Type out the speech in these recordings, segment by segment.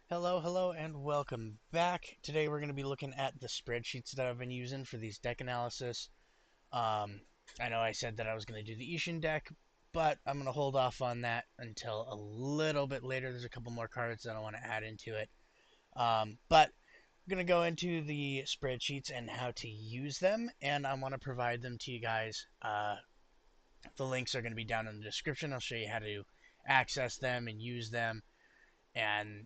Hello, and welcome back. Today we're going to be looking at the spreadsheets that I've been using for these deck analysis. Um, I know I said that I was going to do the Ishin deck, but I'm going to hold off on that until a little bit later. There's a couple more cards that I want to add into it. But we're going to go into the spreadsheets and how to use them, and I want to provide them to you guys. The links are going to be down in the description. I'll show you how to access them and use them and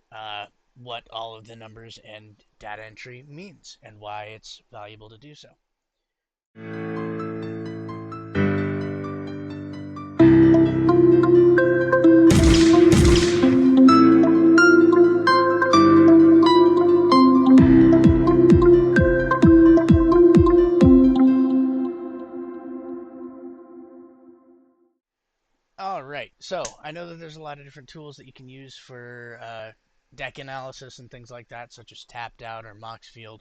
what all of the numbers and data entry means and why it's valuable to do so. All right, so I know that there's a lot of different tools that you can use for deck analysis and things like that, such as Tapped Out or Moxfield,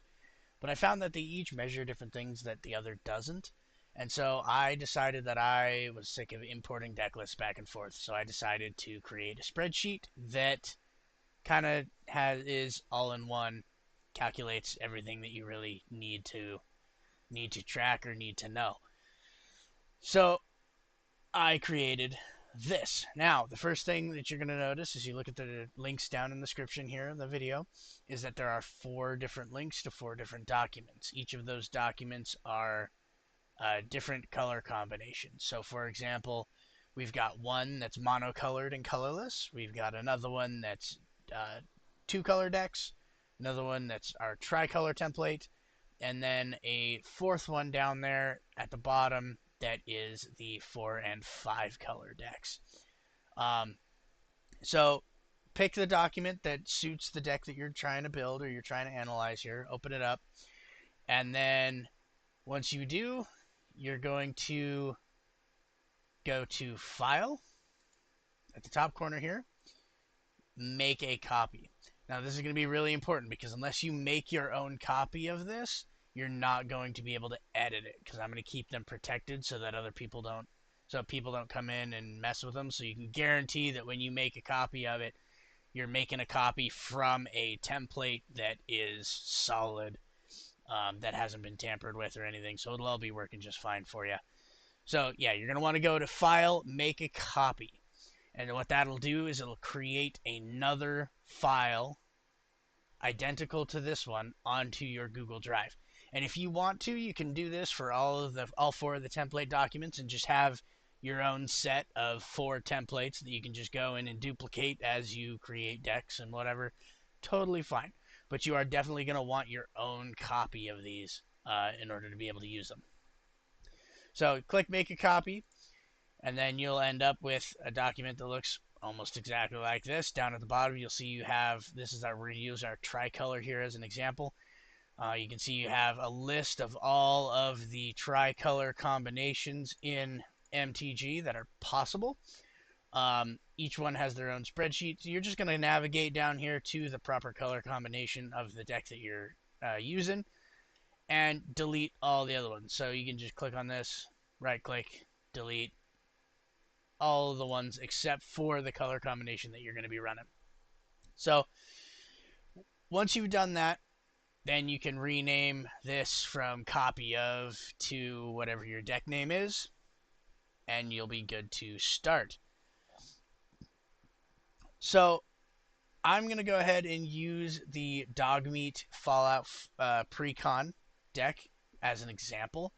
but I found that they each measure different things that the other doesn't. And so I decided that I was sick of importing deck lists back and forth. So I decided to create a spreadsheet that kind of is all in one, calculates everything that you really need to track or need to know. So I created this. Now, the first thing that you're going to notice as you look at the links down in the description here in the video is that there are 4 different links to 4 different documents. Each of those documents are different color combinations. So, for example, we've got one that's monocolored and colorless. We've got another one that's 2-color decks, another one that's our tricolor template, and then a 4th one down there at the bottom that is the 4 and 5 color decks. Um, so pick the document that suits the deck that you're trying to build or you're trying to analyze here, open it up, and then once you do, you're going to go to File at the top corner here, make a copy. Now this is going to be really important because unless you make your own copy of this, you're not going to be able to edit it because I'm going to keep them protected so that people don't come in and mess with them. So you can guarantee that when you make a copy of it, you're making a copy from a template that is solid, that hasn't been tampered with or anything. So it'll all be working just fine for you. So yeah, you're going to want to go to File, Make a Copy. And what that'll do is it'll create another file identical to this one onto your Google Drive. And if you want to, you can do this for all 4 of the template documents and just have your own set of 4 templates that you can just go in and duplicate as you create decks and whatever. Totally fine. But you are definitely going to want your own copy of these in order to be able to use them. So click Make a Copy, and then you'll end up with a document that looks almost exactly like this. Down at the bottom, you'll see you have, we're going to use our tricolor here as an example. You can see you have a list of all of the tricolor combinations in MTG that are possible. Each one has their own spreadsheet. So you're just going to navigate down here to the proper color combination of the deck that you're using and delete all the other ones. So you can just click on this, right click, delete all of the ones except for the color combination that you're going to be running. So once you've done that, then you can rename this from copy of to whatever your deck name is, and you'll be good to start. So I'm going to go ahead and use the Dogmeat Fallout Precon deck as an example.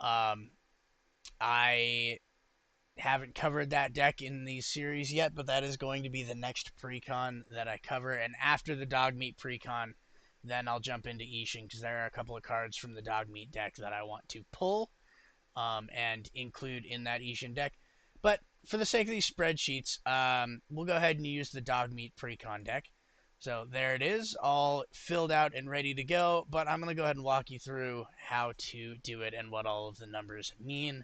I haven't covered that deck in the series yet, but that is going to be the next precon that I cover. And after the Dogmeat precon, then I'll jump into Ishin because there are a couple of cards from the Dogmeat deck that I want to pull and include in that Ishin deck. But for the sake of these spreadsheets, we'll go ahead and use the Dogmeat precon deck. So there it is, all filled out and ready to go. But I'm going to go ahead and walk you through how to do it and what all of the numbers mean.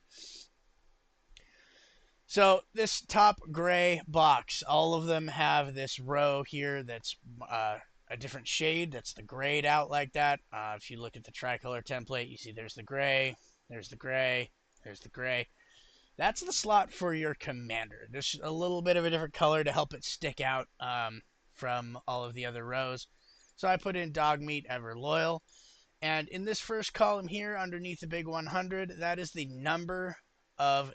So this top gray box, all of them have this row here that's a different shade. That's the grayed out like that. If you look at the tricolor template, you see there's the gray, there's the gray, there's the gray. That's the slot for your commander. There's a little bit of a different color to help it stick out from all of the other rows. So I put in dog meat ever loyal. And in this first column here, underneath the big 100, that is the number of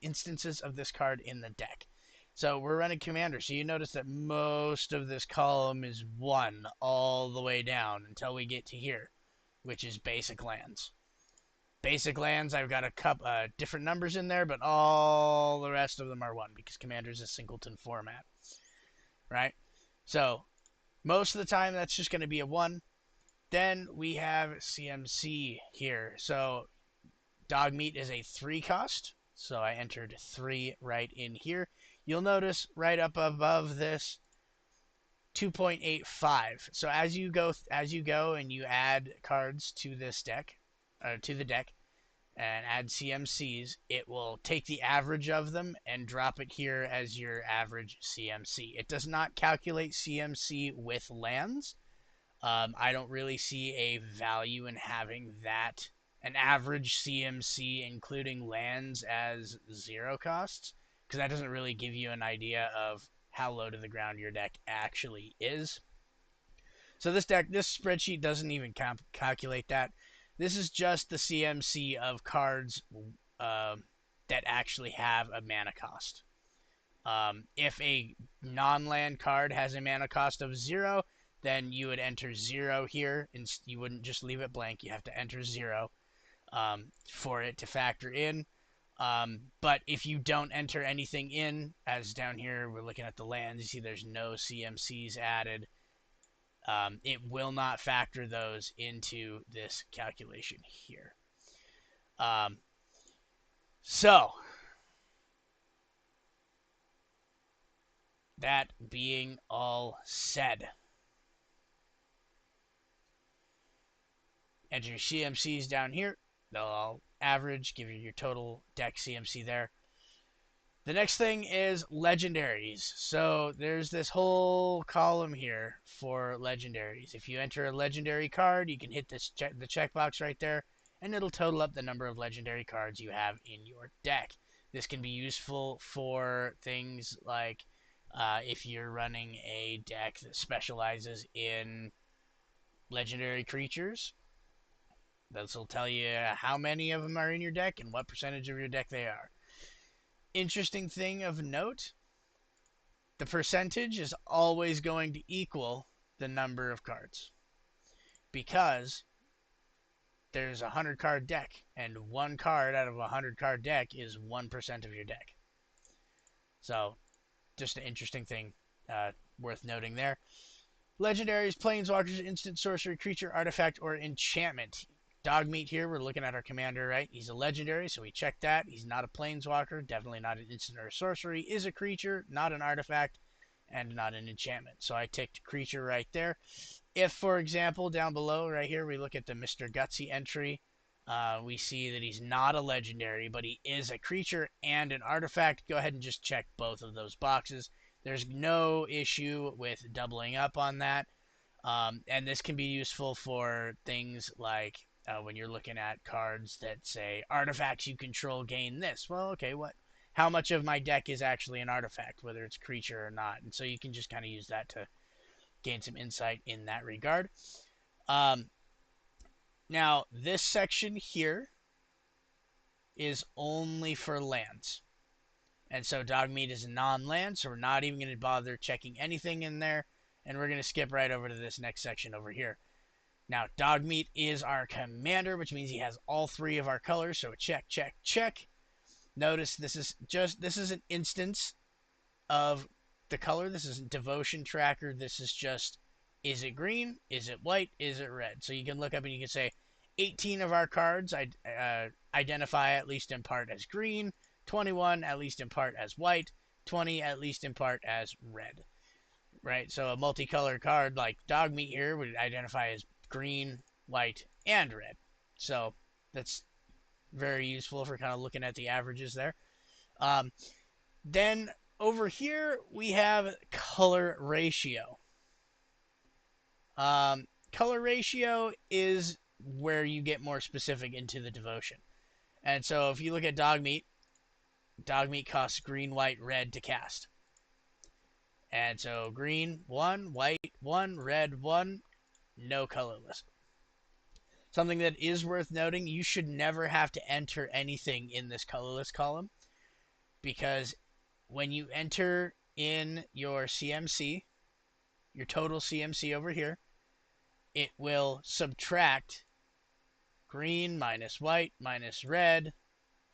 instances of this card in the deck. So we're running Commander, so you notice that most of this column is 1 all the way down until we get to here, which is basic lands. Basic lands, I've got a couple different numbers in there, but all the rest of them are 1 because Commander is a singleton format, right? So most of the time, that's just going to be a 1. Then we have CMC here. So dog meat is a 3 cost. So I entered 3 right in here. You'll notice right up above this 2.85. So as you go and you add cards to this deck, to the deck, and add CMCs, it will take the average of them and drop it here as your average CMC. It does not calculate CMC with lands. I don't really see a value in having that, an average CMC including lands as 0 costs, because that doesn't really give you an idea of how low to the ground your deck actually is. So this spreadsheet doesn't even calculate that. This is just the CMC of cards that actually have a mana cost. If a non-land card has a mana cost of 0, then you would enter 0 here, and you wouldn't just leave it blank. You have to enter 0 for it to factor in. But if you don't enter anything in, as down here we're looking at the lands, you see there's no CMCs added. It will not factor those into this calculation here. So, that being all said, enter your CMCs down here. They'll all average, give you your total deck CMC there. The next thing is legendaries. So there's this whole column here for legendaries. If you enter a legendary card, you can hit the checkbox right there, and it'll total up the number of legendary cards you have in your deck. This can be useful for things like if you're running a deck that specializes in legendary creatures. This will tell you how many of them are in your deck and what percentage of your deck they are. Interesting thing of note, the percentage is always going to equal the number of cards, because there's a 100 card deck, and 1 card out of a 100 card deck is 1% of your deck. So just an interesting thing worth noting there. Legendaries, planeswalkers, instant, sorcery, creature, artifact, or enchantment. Dog meat here, we're looking at our commander, right? He's a legendary, so we check that. He's not a planeswalker, definitely not an instant or a sorcery. Is a creature, not an artifact, and not an enchantment. So I ticked creature right there. If, for example, down below right here, we look at the Mr. Gutsy entry, we see that he's not a legendary, but he is a creature and an artifact. Go ahead and just check both of those boxes. There's no issue with doubling up on that. And this can be useful for things like when you're looking at cards that say artifacts you control gain this. Well, okay, how much of my deck is actually an artifact, whether it's creature or not? And so you can just kind of use that to gain some insight in that regard. Now, this section here is only for lands. And so Dogmeat is a non-land, so we're not even going to bother checking anything in there. And we're going to skip right over to this next section over here. Now, Dogmeat is our commander, which means he has all 3 of our colors. So check, check, check. Notice this is an instance of the color. This isn't devotion tracker. This is just, is it green? Is it white? Is it red? So you can look up and you can say 18 of our cards identify at least in part as green, 21 at least in part as white, 20 at least in part as red. Right? So a multicolored card like Dogmeat here would identify as green, white, and red. So that's very useful for kind of looking at the averages there. Then over here we have color ratio. Color ratio is where you get more specific into the devotion. And so if you look at Dogmeat costs green, white, red to cast. And so green 1, white 1, red 1, no colorless. Something that is worth noting, you should never have to enter anything in this colorless column, because when you enter in your CMC, your total CMC over here, it will subtract green minus white minus red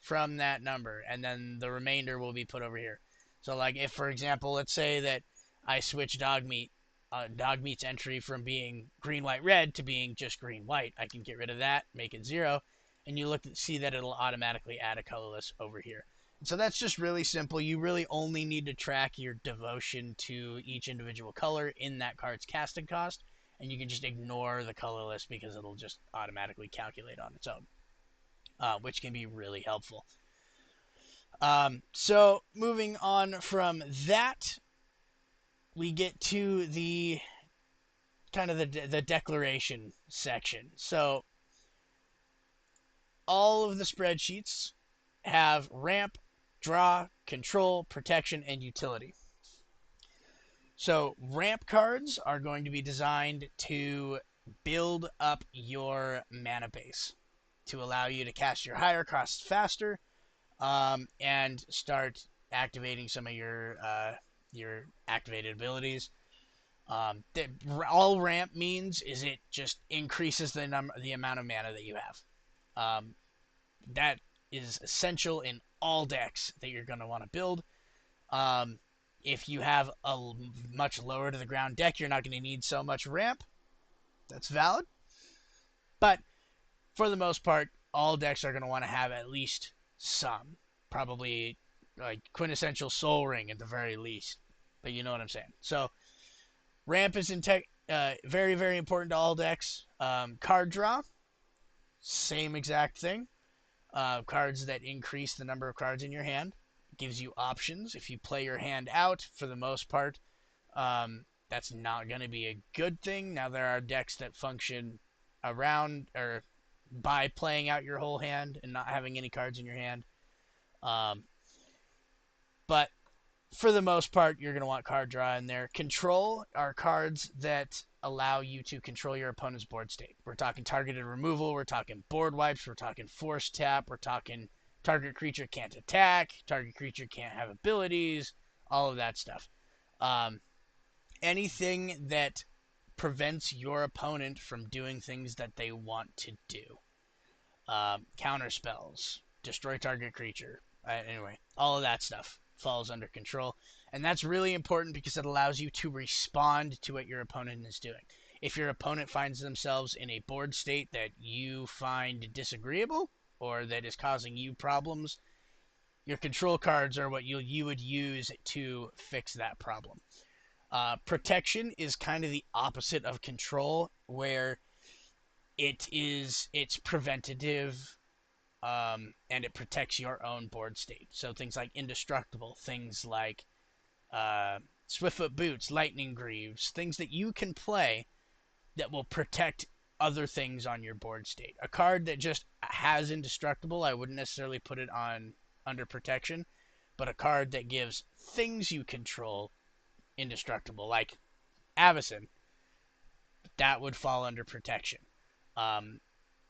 from that number, and then the remainder will be put over here. So like if, for example, let's say that I switch dog meat's entry from being green, white, red to being just green, white, I can get rid of that, make it 0, and you see that it'll automatically add a colorless over here. And so that's just really simple. You really only need to track your devotion to each individual color in that card's casting cost, and you can just ignore the colorless because it'll just automatically calculate on its own, which can be really helpful. So moving on from that, we get to the kind of the declaration section. So all of the spreadsheets have ramp, draw, control, protection, and utility. So ramp cards are going to be designed to build up your mana base to allow you to cast your higher costs faster, and start activating some of your activated abilities. All ramp means is it just increases the amount of mana that you have. That is essential in all decks that you're going to want to build. If you have a much lower to the ground deck, you're not going to need so much ramp. That's valid. But for the most part, all decks are going to want to have at least some. Probably like quintessential Soul Ring at the very least. But you know what I'm saying. So ramp is very, very important to all decks. Card draw, same exact thing. Cards that increase the number of cards in your hand. Gives you options. If you play your hand out, for the most part, that's not going to be a good thing. Now, there are decks that function around or by playing out your whole hand and not having any cards in your hand. But for the most part, you're going to want card draw in there. Control are cards that allow you to control your opponent's board state. We're talking targeted removal. We're talking board wipes. We're talking force tap. We're talking target creature can't attack. Target creature can't have abilities. All of that stuff. Anything that prevents your opponent from doing things that they want to do. Counter spells. Destroy target creature. Anyway, all of that stuff falls under control. And that's really important because it allows you to respond to what your opponent is doing. If your opponent finds themselves in a board state that you find disagreeable or that is causing you problems, your control cards are what you would use to fix that problem. Protection is kind of the opposite of control, where it's preventative, and it protects your own board state. So things like indestructible, things like Swiftfoot Boots, Lightning Greaves, things that you can play that will protect other things on your board state. A card that just has indestructible, I wouldn't necessarily put it on under protection, but a card that gives things you control indestructible, like Avacyn, that would fall under protection.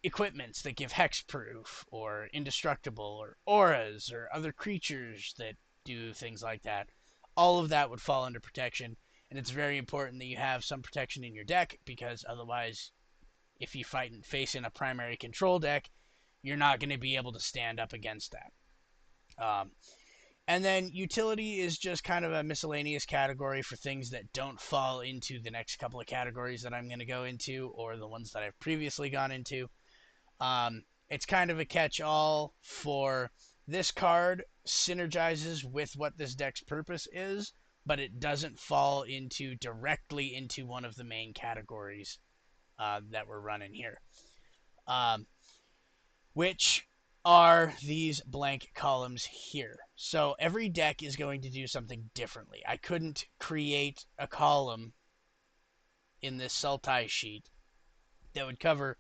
Equipments that give hexproof or indestructible, or auras or other creatures that do things like that, all of that would fall under protection. And it's very important that you have some protection in your deck, because otherwise, if you fight and face in a primary control deck, you're not going to be able to stand up against that. And then utility is just kind of a miscellaneous category for things that don't fall into the next couple of categories that I'm going to go into, or the ones that I've previously gone into. It's kind of a catch-all for this card synergizes with what this deck's purpose is, but it doesn't fall directly into one of the main categories that we're running here, which are these blank columns here. So every deck is going to do something differently. I couldn't create a column in this Sultai sheet that would cover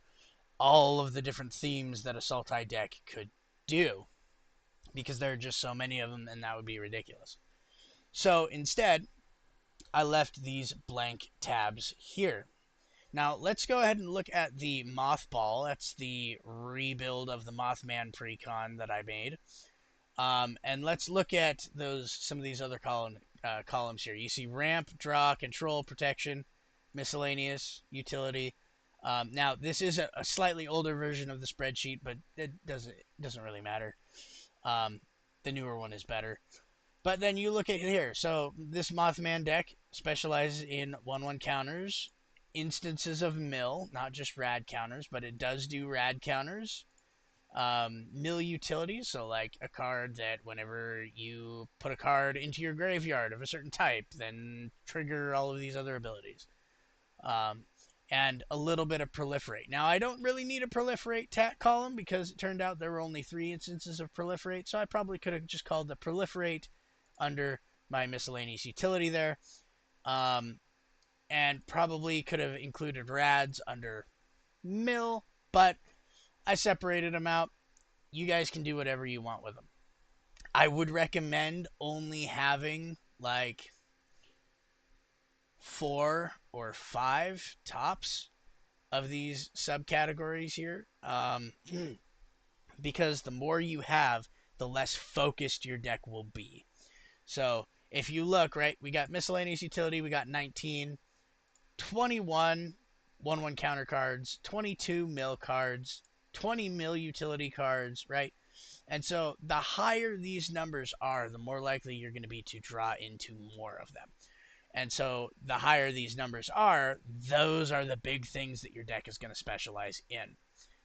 all of the different themes that a Sultai deck could do, because there are just so many of them, and that would be ridiculous. So instead, I left these blank tabs here. Now let's go ahead and look at the Mothball. That's the rebuild of the Mothman precon that I made. And let's look at some of these other columns here. You see ramp, draw, control, protection, miscellaneous, utility. Now this is a slightly older version of the spreadsheet, but it doesn't really matter. The newer one is better. But then you look at here. So this Mothman deck specializes in 1/1 counters, instances of mill, not just rad counters, but it does do rad counters. Mill utilities, so like a card that whenever you put a card into your graveyard of a certain type, then trigger all of these other abilities. Um, and a little bit of proliferate. Now, I don't really need a proliferate column because it turned out there were only 3 instances of proliferate, so I probably could have just called the proliferate under my miscellaneous utility there. And probably could have included rads under mill, but I separated them out. You guys can do whatever you want with them. I would recommend only having like 4 or 5 tops of these subcategories here. Because the more you have, the less focused your deck will be. So if you look, right, we got miscellaneous utility, we got 19, 21 1/1 counter cards, 22 mill cards, 20 mill utility cards, right? And so the higher these numbers are, the more likely you're going to be to draw into more of them. And so the higher these numbers are, those are the big things that your deck is going to specialize in,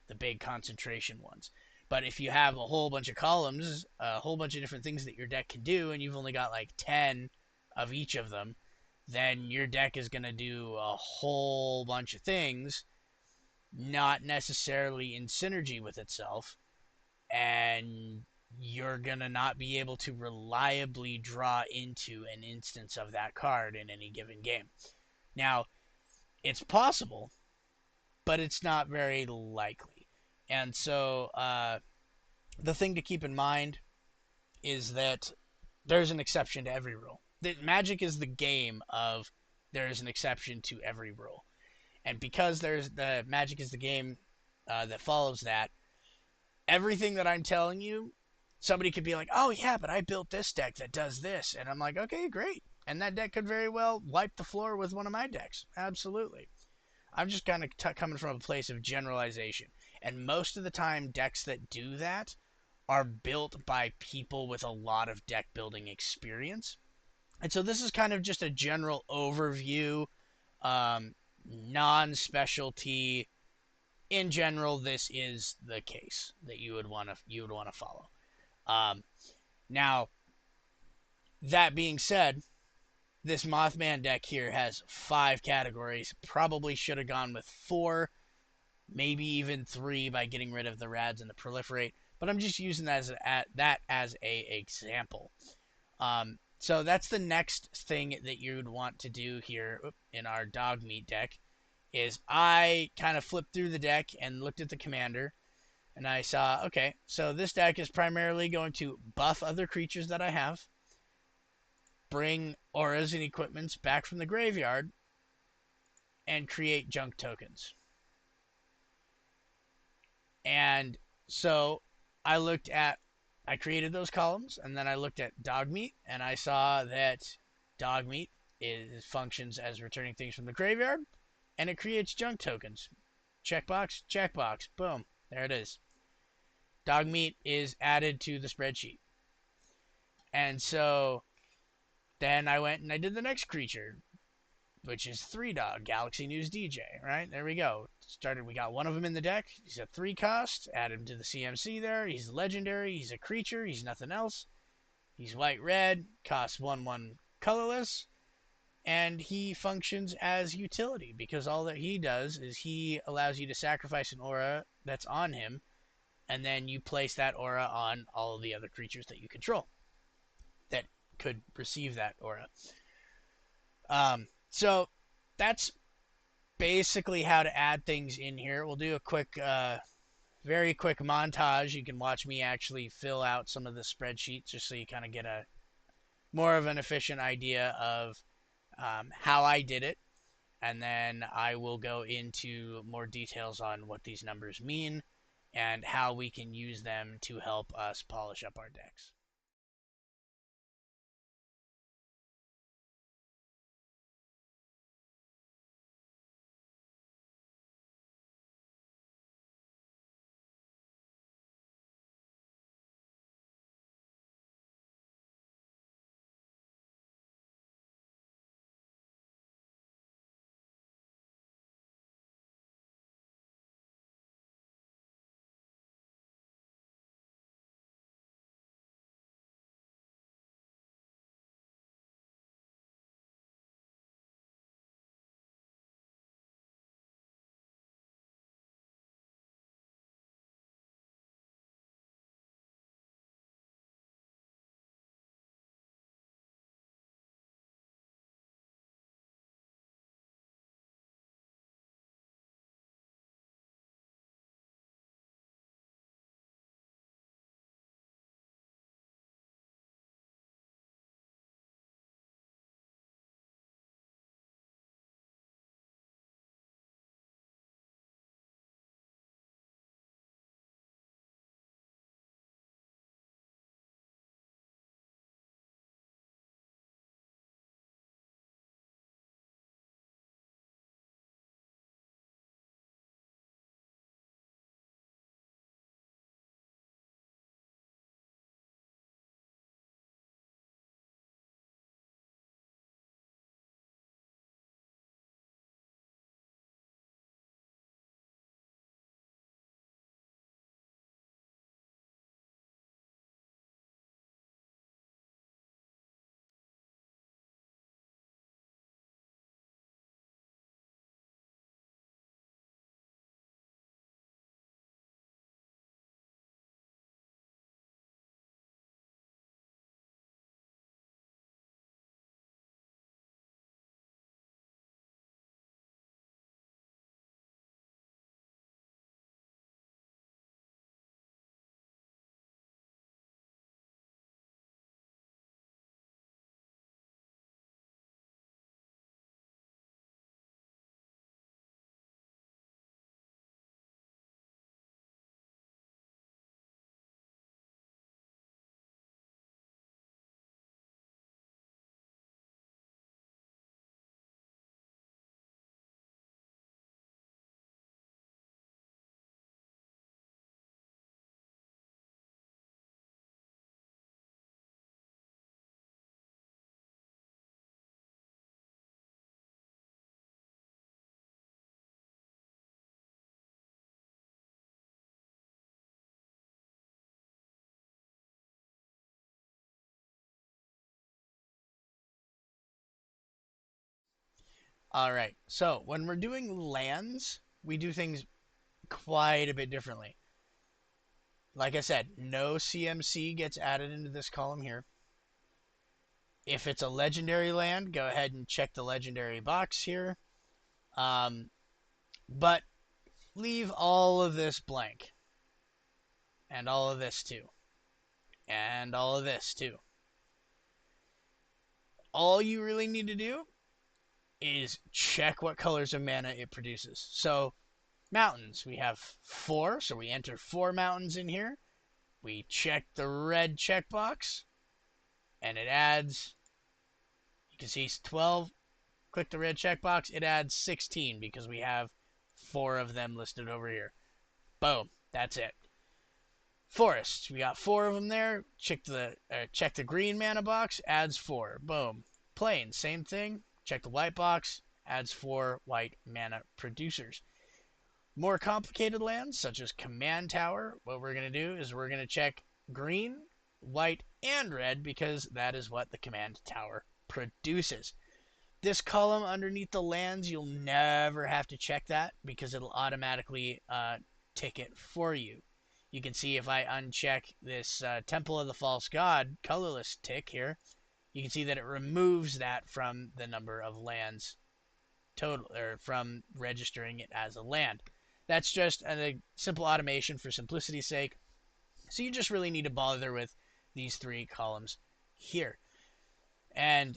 the big concentration ones. But if you have a whole bunch of columns, a whole bunch of different things that your deck can do, and you've only got like 10 of each of them, then your deck is going to do a whole bunch of things, not necessarily in synergy with itself, and you're going to not be able to reliably draw into an instance of that card in any given game. Now, it's possible, but it's not very likely. And so the thing to keep in mind is that there's an exception to every rule. That Magic is the game of there is an exception to every rule. And because Magic is the game that follows that, everything that I'm telling you, somebody could be like, oh yeah, but I built this deck that does this. And I'm like, okay, great. And that deck could very well wipe the floor with one of my decks. Absolutely. I'm just kind of coming from a place of generalization. And most of the time, decks that do that are built by people with a lot of deck building experience. And so this is kind of just a general overview, non-specialty. In general, this is the case that you would want to follow. Now, that being said, this Mothman deck here has 5 categories. Probably should have gone with 4, maybe even 3 by getting rid of the rads and the proliferate. But I'm just using that as a example. So that's the next thing that you would want to do here in our dog meat deck. Is I kind of flipped through the deck and looked at the commander, and I saw, okay, so this deck is primarily going to buff other creatures that I have, bring auras and equipments back from the graveyard, and create junk tokens. And so I created those columns, and then I looked at dog meat, and I saw that dog meat functions as returning things from the graveyard, and it creates junk tokens. Checkbox, checkbox, boom, there it is. Dog meat is added to the spreadsheet. And so then I went and I did the next creature, which is 3 dog, Galaxy News DJ, right? There we go. We got one of them in the deck. He's a 3 cost. Add him to the CMC there. He's legendary. He's a creature. He's nothing else. He's white-red. Costs 1/1 colorless. And he functions as utility because all that he does is he allows you to sacrifice an aura that's on him, and then you place that aura on all of the other creatures that you control that could receive that aura. So that's basically how to add things in here. We'll do a quick, very quick montage. You can watch me actually fill out some of the spreadsheets just so you kind of get a more of an efficient idea of how I did it, and then I will go into more details on what these numbers mean and how we can use them to help us polish up our decks. All right, so when we're doing lands, we do things quite a bit differently. Like I said, no CMC gets added into this column here. If it's a legendary land, go ahead and check the legendary box here. Um, but leave all of this blank. And all of this too. And all of this too. All you really need to do is check what colors of mana it produces. So, mountains, we have 4, so we enter 4 mountains in here. We check the red checkbox, and it adds, you can see 12. Click the red checkbox, it adds 16 because we have 4 of them listed over here. Boom, that's it. Forests, we got 4 of them there. Check the green mana box, adds 4. Boom. Plains, same thing. Check the white box, adds 4 white mana producers. More complicated lands, such as Command Tower, what we're going to do is we're going to check green, white, and red because that is what the Command Tower produces. This column underneath the lands, you'll never have to check that because it'll automatically tick it for you. You can see if I uncheck this Temple of the False God colorless tick here, you can see that it removes that from the number of lands total, or from registering it as a land. That's just a simple automation for simplicity's sake. So you just really need to bother with these 3 columns here. And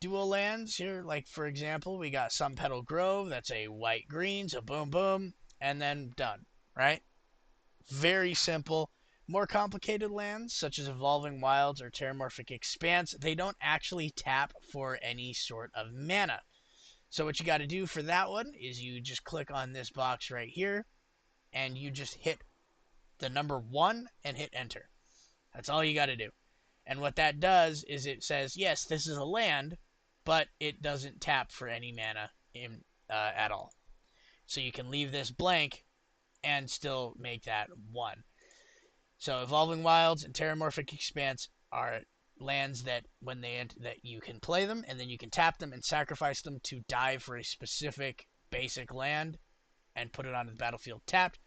dual lands here. Like, for example, we got Sun Petal Grove. That's a white green, so boom, boom, and then done, right? Very simple. More complicated lands, such as Evolving Wilds or Terramorphic Expanse, they don't actually tap for any sort of mana. So what you got to do for that one is you just click on this box right here, and you just hit the number 1 and hit enter. That's all you got to do. And what that does is it says, yes, this is a land, but it doesn't tap for any mana at all. So you can leave this blank and still make that 1. So Evolving Wilds and Terramorphic Expanse are lands that that you can play them, and then you can tap them and sacrifice them to die for a specific basic land and put it onto the battlefield tapped.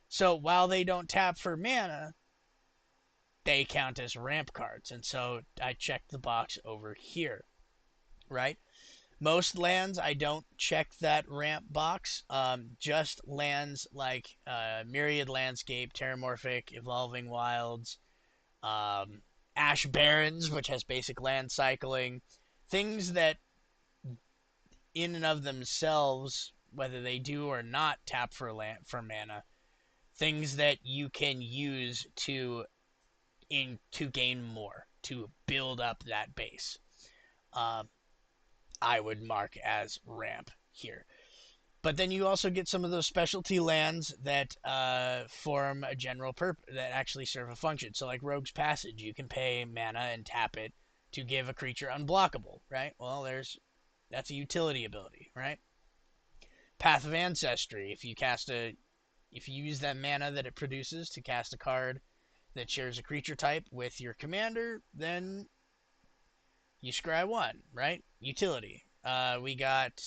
So while they don't tap for mana, they count as ramp cards. And so I checked the box over here, right? Most lands, I don't check that ramp box. Just lands like Myriad Landscape, Terramorphic, Evolving Wilds, Ash Barrens, which has basic land cycling, things that in and of themselves, whether they do or not tap for mana, things that you can use to gain more, to build up that base. I would mark as ramp here. But then you also get some of those specialty lands that form a general purpose, that actually serve a function. So like Rogue's Passage, you can pay mana and tap it to give a creature unblockable, right? Well, that's a utility ability, right? Path of Ancestry, if you use that mana that it produces to cast a card that shares a creature type with your commander, then you scry 1, right? Utility. We got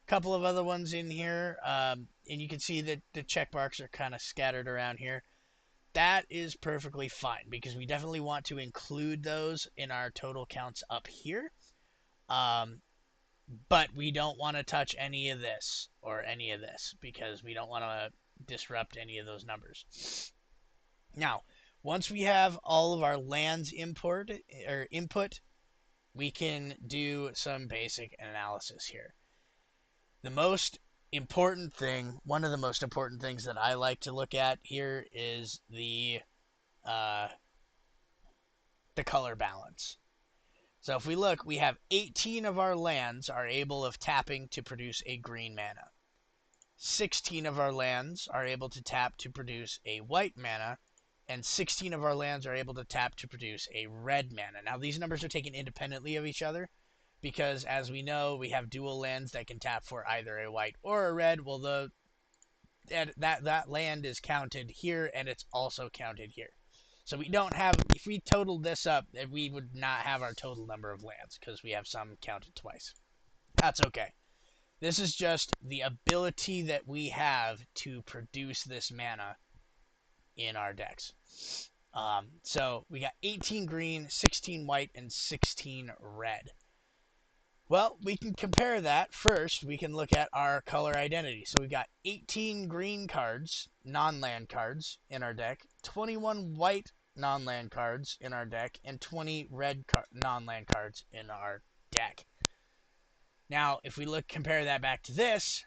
couple of other ones in here, and you can see that the check marks are kind of scattered around here. That is perfectly fine because we definitely want to include those in our total counts up here. But we don't want to touch any of this or any of this because we don't want to disrupt any of those numbers. Now, once we have all of our lands input, we can do some basic analysis here. The most important thing, one of the most important things that I like to look at here is the color balance. So if we look, we have 18 of our lands are able of tapping to produce a green mana. 16 of our lands are able to tap to produce a white mana, and 16 of our lands are able to tap to produce a red mana. Now these numbers are taken independently of each other, because as we know, we have dual lands that can tap for either a white or a red. Well, that land is counted here, and it's also counted here. So we don't have, if we totaled this up, we would not have our total number of lands, because we have some counted twice. That's okay. This is just the ability that we have to produce this mana in our decks. So we got 18 green, 16 white, and 16 red. Well, we can compare that. First, we can look at our color identity. So we've got 18 green cards, non-land cards, in our deck, 21 white non-land cards in our deck, and 20 red non-land cards in our deck. Now, if we compare that back to this,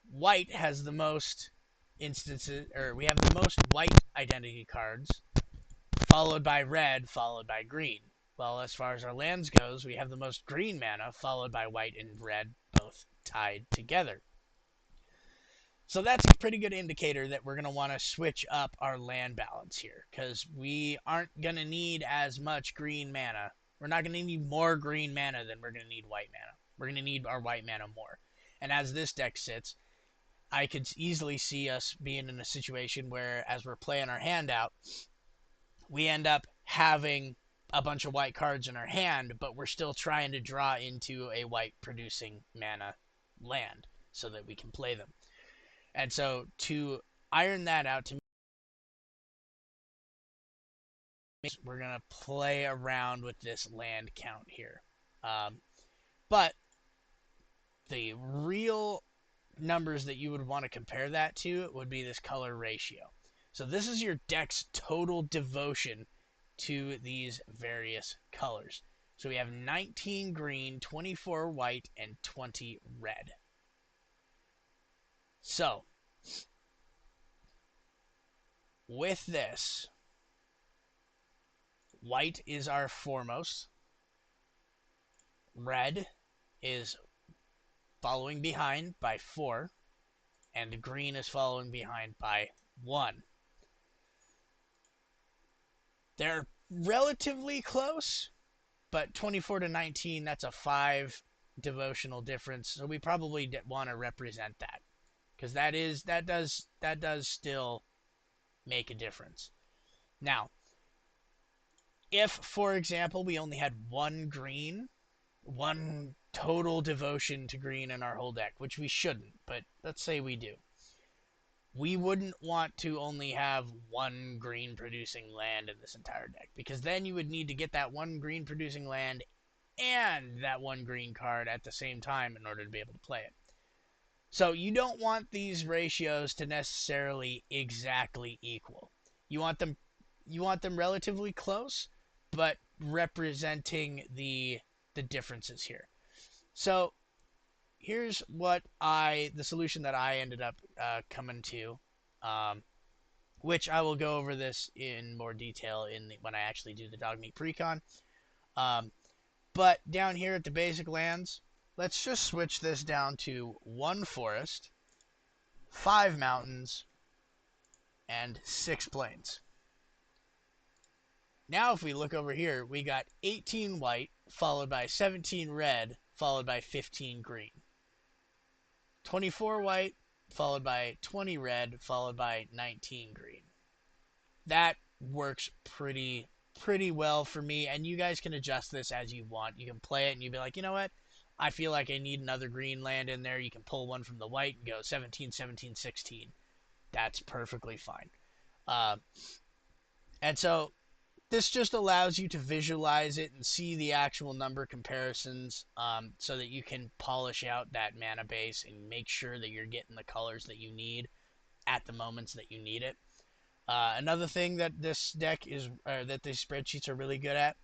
white has the most instances, or we have the most white identity cards, followed by red, followed by green. Well, as far as our lands goes, we have the most green mana, followed by white and red, both tied together. So that's a pretty good indicator that we're going to want to switch up our land balance here, because we aren't going to need as much green mana. We're not going to need more green mana than we're going to need white mana. We're going to need our white mana more. And as this deck sits, I could easily see us being in a situation where, as we're playing our hand out, we end up having a bunch of white cards in our hand, but we're still trying to draw into a white producing mana land so that we can play them. And so to iron that out, to me, we're going to play around with this land count here. But the real numbers that you would want to compare that to would be this color ratio. So this is your deck's total devotion to these various colors. So we have 19 green, 24 white, and 20 red. So with this, white is our foremost. Red is following behind by 4. And green is following behind by 1. They're relatively close, but 24 to 19, that's a 5 devotional difference. So we probably want to represent that, because that does still make a difference. Now, if, for example, we only had one green, one total devotion to green in our whole deck, which we shouldn't, but let's say we do, we wouldn't want to only have one green producing land in this entire deck, because then you would need to get that one green producing land and that one green card at the same time in order to be able to play it. So you don't want these ratios to necessarily exactly equal. You want them relatively close, but representing the differences here. So here's the solution that I ended up coming to, um, which I will go over this in more detail when I actually do the dog meat precon. But down here at the basic lands, let's just switch this down to 1 forest, 5 mountains, and 6 plains. Now if we look over here, we got 18 white, followed by 17 red, followed by 15 green. 24 white, followed by 20 red, followed by 19 green. That works pretty well for me, and you guys can adjust this as you want. You can play it and you'll be like, you know what? I feel like I need another green land in there. You can pull one from the white and go 17, 17, 16. That's perfectly fine. Uh, and so this just allows you to visualize it and see the actual number comparisons, so that you can polish out that mana base and make sure that you're getting the colors that you need at the moments that you need it. Another thing that this deck that these spreadsheets are really good at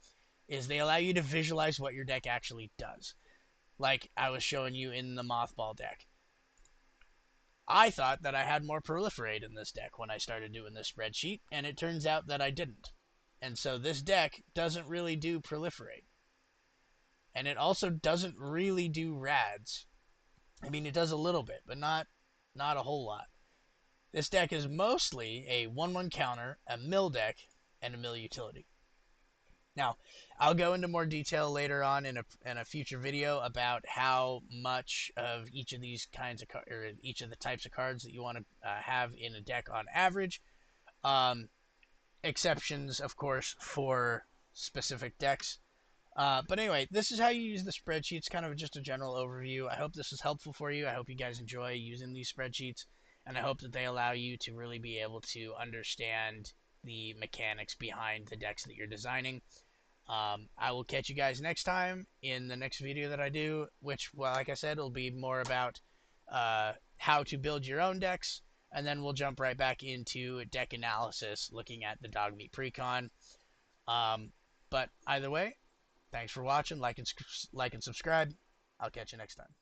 is they allow you to visualize what your deck actually does. Like I was showing you in the Mothball deck. I thought that I had more Proliferate in this deck when I started doing this spreadsheet, and it turns out that I didn't. And so this deck doesn't really do Proliferate. And it also doesn't really do Rads. I mean, it does a little bit, but not a whole lot. This deck is mostly a 1/1 counter, a mill deck, and a mill utility. Now, I'll go into more detail later on in a future video about how much of each of these kinds of or each of the types of cards that you want to have in a deck on average. Exceptions, of course, for specific decks. But anyway, this is how you use the spreadsheets, kind of just a general overview. I hope this is helpful for you. I hope you guys enjoy using these spreadsheets, and I hope that they allow you to really be able to understand the mechanics behind the decks that you're designing. I will catch you guys next time in the next video that I do, which, well, like I said, will be more about how to build your own decks, and then we'll jump right back into deck analysis, looking at the Dogmeat Precon. But either way, thanks for watching. Like and subscribe. I'll catch you next time.